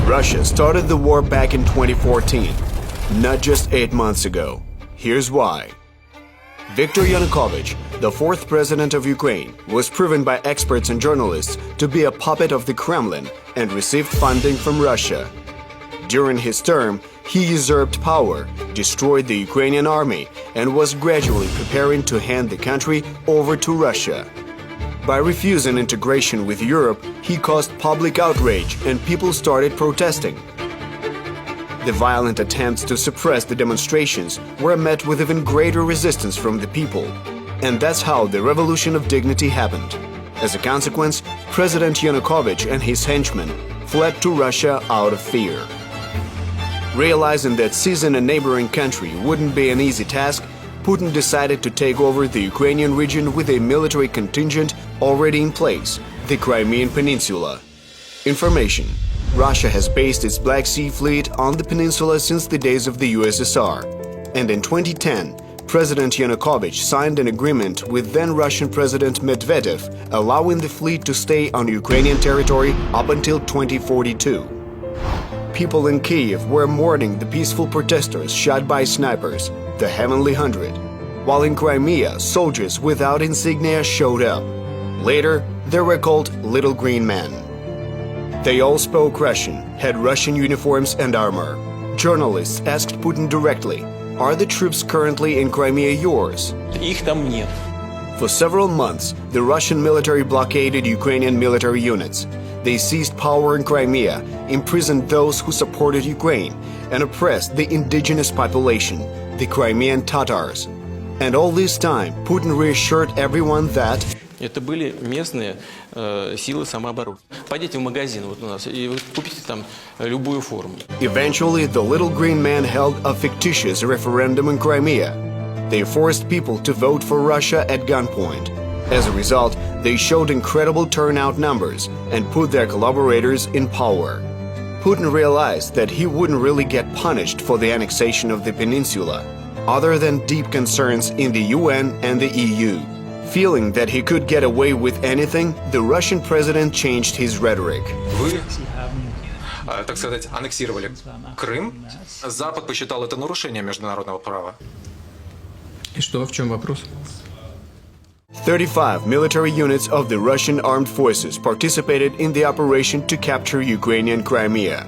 Russia started the war back in 2014, not just 8 months ago. Here's why. Viktor Yanukovych, the fourth president of Ukraine, was proven by experts and journalists to be a puppet of the Kremlin and received funding from Russia. During his term, he usurped power, destroyed the Ukrainian army, and was gradually preparing to hand the country over to Russia. By refusing integration with Europe, he caused public outrage and people started protesting. The violent attempts to suppress the demonstrations were met with even greater resistance from the people. And that's how the Revolution of Dignity happened. As a consequence, President Yanukovych and his henchmen fled to Russia out of fear. Realizing that seizing a neighboring country wouldn't be an easy task, Putin decided to take over the Ukrainian region with a military contingent already in place, the Crimean Peninsula. Information: Russia has based its Black Sea Fleet on the peninsula since the days of the USSR. And in 2010, President Yanukovych signed an agreement with then-Russian President Medvedev, allowing the fleet to stay on Ukrainian territory up until 2042. People in Kyiv were mourning the peaceful protesters shot by snipers, the Heavenly Hundred, while in Crimea, soldiers without insignia showed up. Later, they were called Little Green Men. They all spoke Russian, had Russian uniforms and armor. Journalists asked Putin directly, "Are the troops currently in Crimea yours?" Их там нет. For several months, the Russian military blockaded Ukrainian military units. They seized power in Crimea, imprisoned those who supported Ukraine, and oppressed the indigenous population, the Crimean Tatars. And all this time, Putin reassured everyone that Это были местные силы самообороны. Пойдите в магазин вот у нас и вы купите там любую форму. Eventually, the Little Green Men held a fictitious referendum in Crimea. They forced people to vote for Russia at gunpoint. As a result, they showed incredible turnout numbers and put their collaborators in power. Putin realized that he wouldn't really get punished for the annexation of the peninsula, other than deep concerns in the UN and the EU. Feeling that he could get away with anything, the Russian president changed his rhetoric. Вы, так сказать, аннексировали Крым. Запад посчитал это нарушением международного права. И что, в чем вопрос? 35 military units of the Russian armed forces participated in the operation to capture Ukrainian Crimea.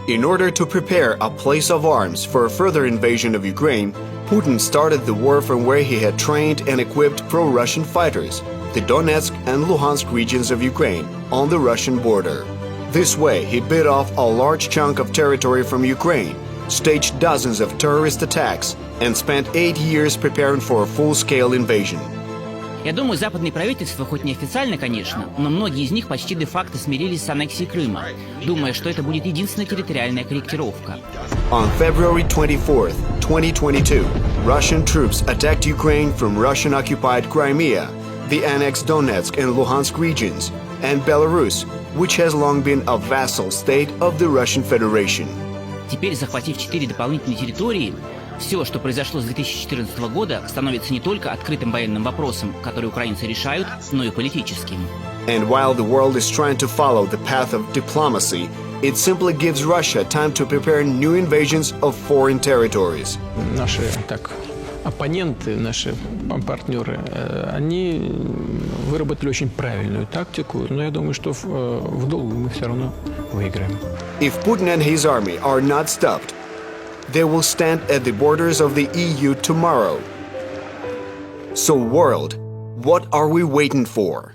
In order to prepare a place of arms for a further invasion of Ukraine, Putin started the war from where he had trained and equipped pro-Russian fighters, the Donetsk and Luhansk regions of Ukraine, on the Russian border. This way, he bit off a large chunk of territory from Ukraine, staged dozens of terrorist attacks, and spent 8 years preparing for a full-scale invasion. Я думаю, западные правительства, хоть неофициально, конечно, но многие из них почти де-факто смирились с аннексией Крыма, думая, что это будет единственная территориальная корректировка. On February 24, 2022, Russian troops attacked Ukraine from Russian-occupied Crimea, the annexed Donetsk and Luhansk regions, and Belarus, which has long been a vassal state of the Russian Federation. Теперь, захватив 4 дополнительные территории, все, что произошло с 2014 года, становится не только открытым военным вопросом, который украинцы решают, но и политическим. And while the world is trying to follow the path of diplomacy, it simply gives Russia time to prepare new invasions of foreign territories. Наши оппоненты, наши партнеры, они выработали очень правильную тактику, но я думаю, что в долгую мы все равно выиграем. If Putin and his army are not stopped, they will stand at the borders of the EU tomorrow. So world, what are we waiting for?